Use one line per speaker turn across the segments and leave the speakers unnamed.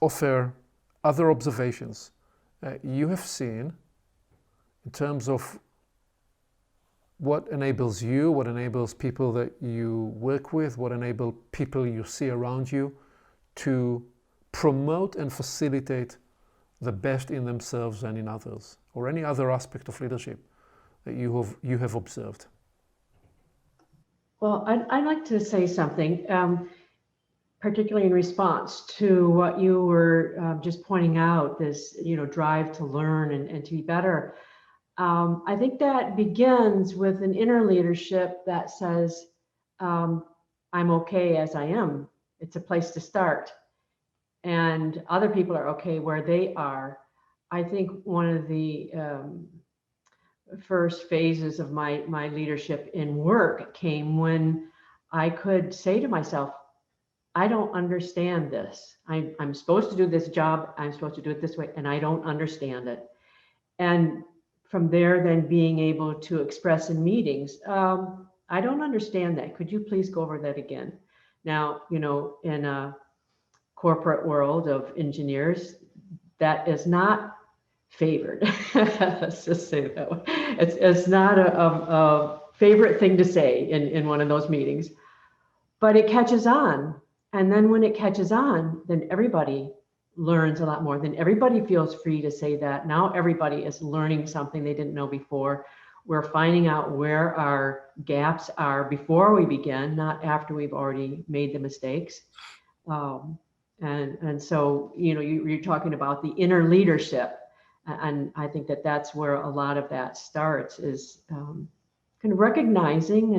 offer other observations you have seen in terms of what enables you, what enables people that you work with, what enables people you see around you to promote and facilitate the best in themselves and in others, or any other aspect of leadership that you have observed.
Well, I'd like to say something, particularly in response to what you were just pointing out, this drive to learn and to be better. I think that begins with an inner leadership that says, I'm okay as I am. It's a place to start. And other people are okay where they are. I think one of the first phases of my leadership in work came when I could say to myself, I don't understand this. I'm supposed to do this job. I'm supposed to do it this way, and I don't understand it. And from there, then being able to express in meetings, I don't understand that. Could you please go over that again? Now, in a corporate world of engineers, that is not favored. Let's just say it that way. It's not a favorite thing to say in one of those meetings, but it catches on. And then when it catches on, then everybody learns a lot more. Then everybody feels free to say that. Now everybody is learning something they didn't know before. We're finding out where our gaps are before we begin, not after we've already made the mistakes. And so, you're talking about the inner leadership. And I think that that's where a lot of that starts, is kind of recognizing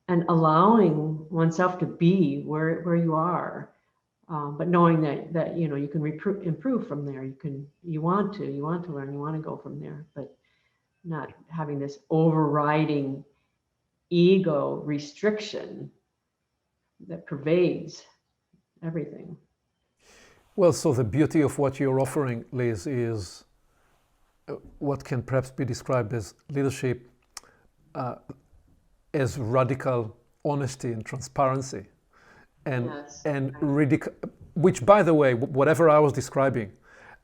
and allowing oneself to be where you are, but knowing that you can improve from there. You want to learn, you want to go from there, but not having this overriding ego restriction that pervades everything.
Well, so the beauty of what you're offering, Liz, is what can perhaps be described as leadership as radical honesty and transparency, and which, by the way, whatever I was describing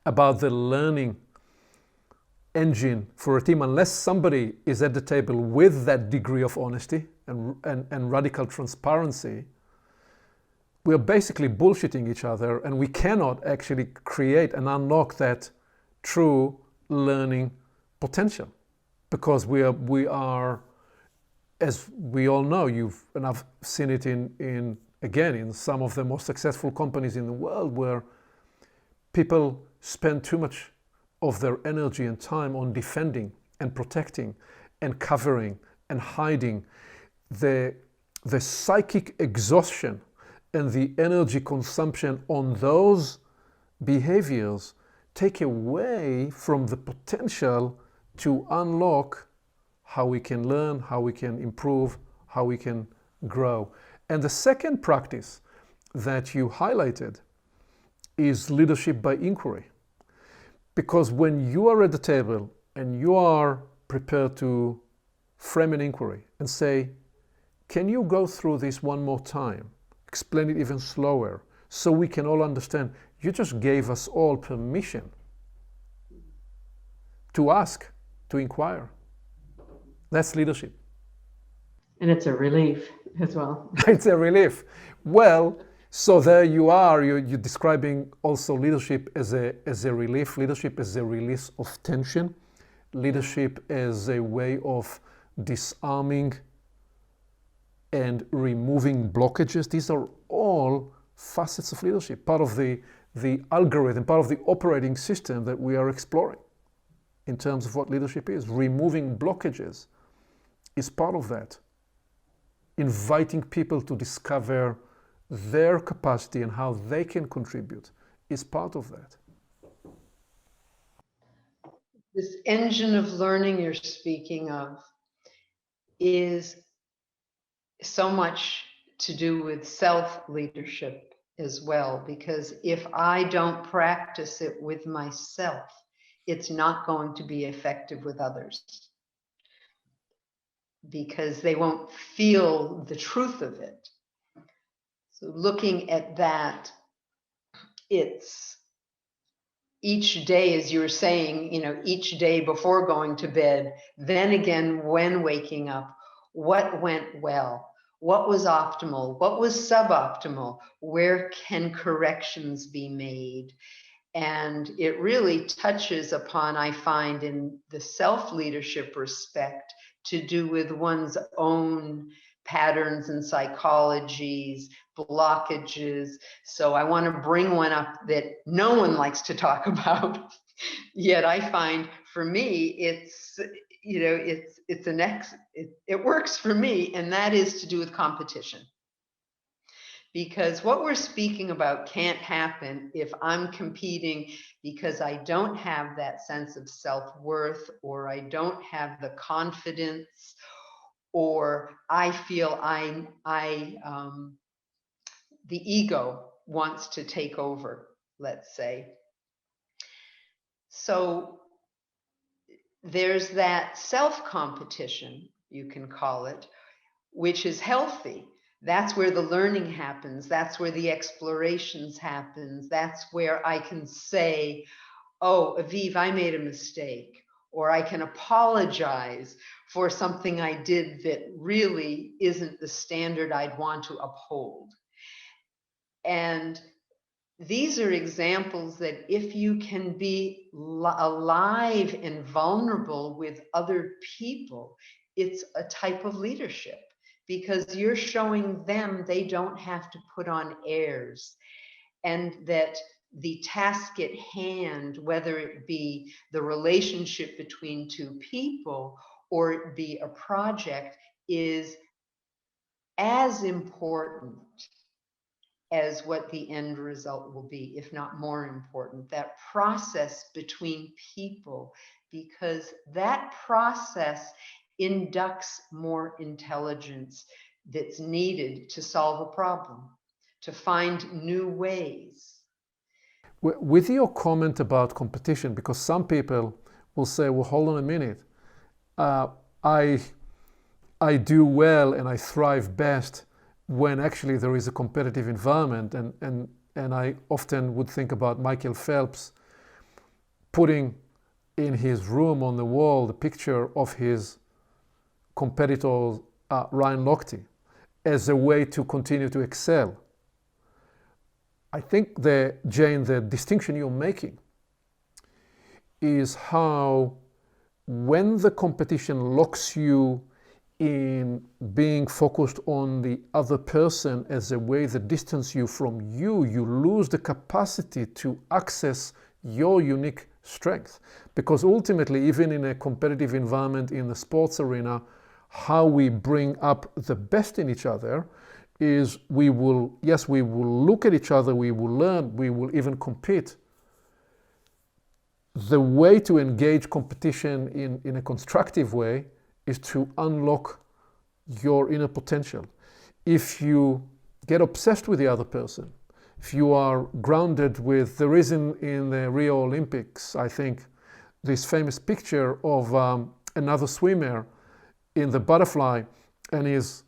about the learning engine for a team, unless somebody is at the table with that degree of honesty and radical transparency, we are basically bullshitting each other, and we cannot actually create and unlock that true learning potential, because we are, as we all know, and I've seen it in some of the most successful companies in the world, where people spend too much of their energy and time on defending and protecting and covering and hiding. The psychic exhaustion and the energy consumption on those behaviors take away from the potential to unlock how we can learn, how we can improve, how we can grow. And the second practice that you highlighted is leadership by inquiry. Because when you are at the table and you are prepared to frame an inquiry and say, can you go through this one more time? Explain it even slower so we can all understand. You just gave us all permission to ask, to inquire. That's leadership.
And it's a relief as well.
It's a relief. Well, so there you are. You're describing also leadership as a relief, leadership as a release of tension, leadership as a way of disarming and removing blockages. These are all facets of leadership, part of the algorithm, part of the operating system that we are exploring in terms of what leadership is. Removing blockages is part of that. Inviting people to discover their capacity and how they can contribute is part of that.
This engine of learning you're speaking of is so much to do with self-leadership as well, because if I don't practice it with myself, it's not going to be effective with others, because they won't feel the truth of it. So looking at that, it's each day, as you were saying, each day before going to bed, then again when waking up, what went well, what was optimal, what was suboptimal, where can corrections be made? And it really touches upon, I find, in the self-leadership respect, to do with one's own patterns and psychologies, blockages. So I want to bring one up that no one likes to talk about. Yet I find for me, it works for me, and that is to do with competition. Because what we're speaking about can't happen if I'm competing because I don't have that sense of self-worth, or I don't have the confidence, or I feel the ego wants to take over, let's say. So there's that self-competition, you can call it, which is healthy. That's where the learning happens. That's where the explorations happens. That's where I can say, oh, Aviv, I made a mistake, or I can apologize for something I did that really isn't the standard I'd want to uphold. And these are examples that if you can be alive and vulnerable with other people, it's a type of leadership, because you're showing them they don't have to put on airs, and that the task at hand, whether it be the relationship between two people or it be a project, is as important as what the end result will be, if not more important. That process between people, because that process inducts more intelligence that's needed to solve a problem, to find new ways.
With your comment about competition, because some people will say, well, hold on a minute, I do well and I thrive best when actually there is a competitive environment. And I often would think about Michael Phelps putting in his room on the wall the picture of his competitor, Ryan Lochte, as a way to continue to excel. I think Jane, the distinction you're making is how when the competition locks you in being focused on the other person as a way that distance you from you, you lose the capacity to access your unique strength. Because ultimately, even in a competitive environment in the sports arena, how we bring up the best in each other is we will look at each other, we will learn, we will even compete. The way to engage competition in a constructive way is to unlock your inner potential. If you get obsessed with the other person, if you are grounded with, there is in the Rio Olympics, I think, this famous picture of another swimmer in the butterfly, and is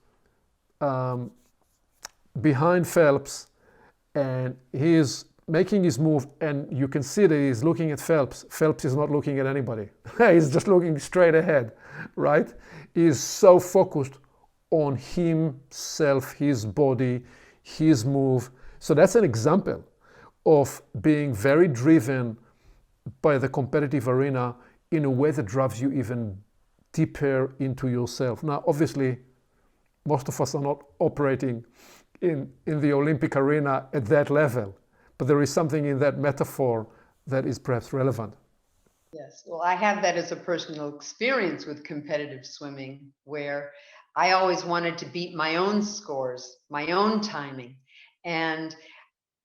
behind Phelps, and he is making his move, and you can see that he's looking at Phelps. Phelps is not looking at anybody. He's just looking straight ahead, right? He is so focused on himself, his body, his move. So that's an example of being very driven by the competitive arena in a way that drives you even deeper into yourself. Now, obviously, most of us are not operating in the Olympic arena at that level, but there is something in that metaphor that is perhaps relevant.
Yes, well, I have that as a personal experience with competitive swimming, where I always wanted to beat my own scores, my own timing. And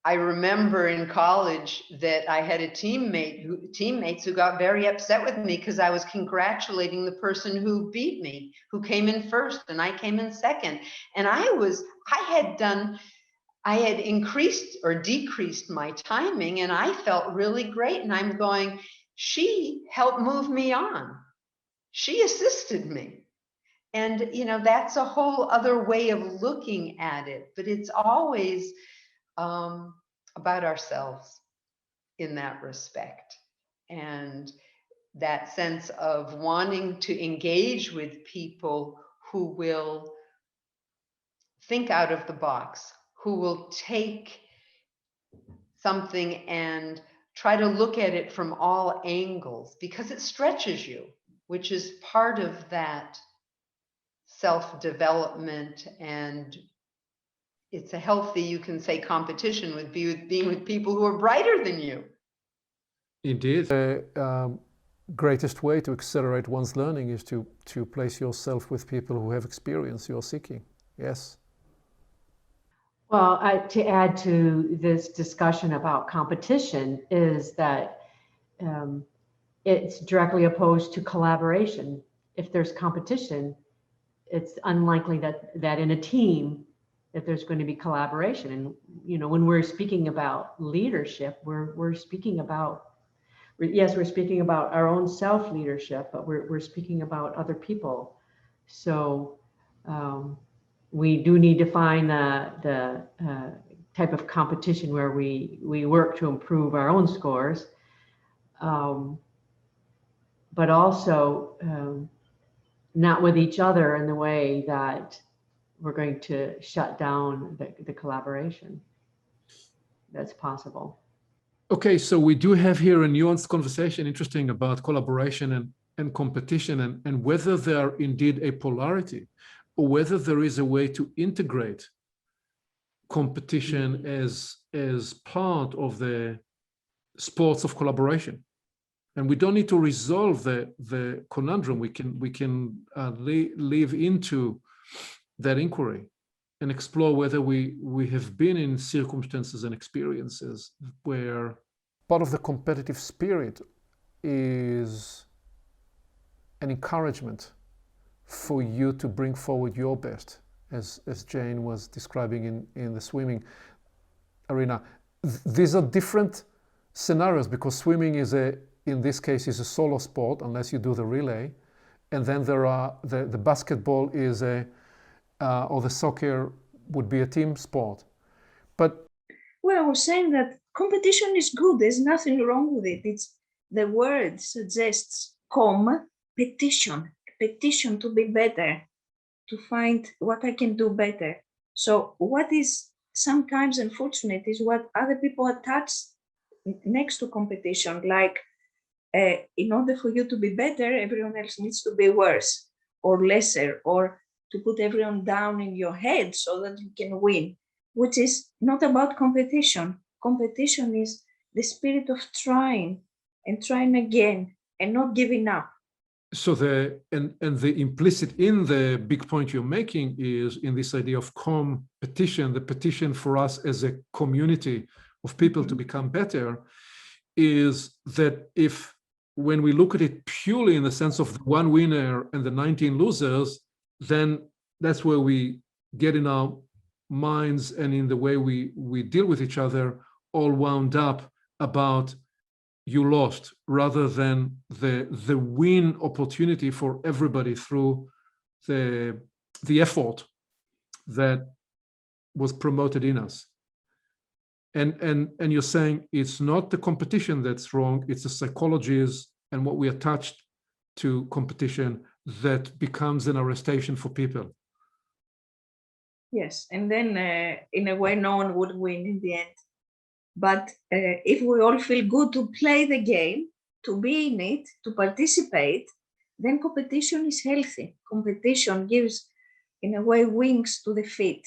I remember in college that I had teammates who got very upset with me because I was congratulating the person who beat me, who came in first and I came in second. And I had increased or decreased my timing, and I felt really great. And I'm going, she helped move me on. She assisted me. And, that's a whole other way of looking at it, but it's always about ourselves. in that respect. And that sense of wanting to engage with people who will think out of the box, who will take something and try to look at it from all angles, because it stretches you, which is part of that self-development. And it's a healthy, you can say, competition with being with people who are brighter than you.
Indeed. The greatest way to accelerate one's learning is to place yourself with people who have experience you're seeking. Yes.
Well, to add to this discussion about competition is that it's directly opposed to collaboration. If there's competition, it's unlikely that in a team that there's going to be collaboration. And you know, when we're speaking about leadership, we're speaking about, yes, we're speaking about our own self leadership, but we're speaking about other people. So we do need to find the type of competition where we work to improve our own scores, but also not with each other in the way that we're going to shut down the collaboration that's possible.
Okay, so we do have here a nuanced conversation, interesting, about collaboration and competition, and whether there are indeed a polarity, or whether there is a way to integrate competition as part of the sports of collaboration. And we don't need to resolve the conundrum. We can live into that inquiry and explore whether we have been in circumstances and experiences where part of the competitive spirit is an encouragement for you to bring forward your best, as Jane was describing in the swimming arena. These are different scenarios, because swimming in this case is a solo sport unless you do the relay, and then there are the basketball is or the soccer would be a team sport. But
well, I was saying that competition is good. There's nothing wrong with it. It's the word suggests petition to be better, to find what I can do better. So what is sometimes unfortunate is what other people attach next to competition, like in order for you to be better, everyone else needs to be worse or lesser, or to put everyone down in your head so that you can win, which is not about competition. Competition is the spirit of trying and trying again and not giving up.
So the implicit in the big point you're making is in this idea of competition, the petition for us as a community of people to become better, is that when we look at it purely in the sense of the one winner and the 19 losers, then that's where we get in our minds and in the way we deal with each other all wound up about you lost, rather than the win opportunity for everybody through the effort that was promoted in us. And you're saying it's not the competition that's wrong, it's the psychologies and what we attached to competition that becomes an arrestation for people.
Yes, and then in a way, no one would win in the end. But if we all feel good to play the game, to be in it, to participate, then competition is healthy. Competition gives, in a way, wings to the feet.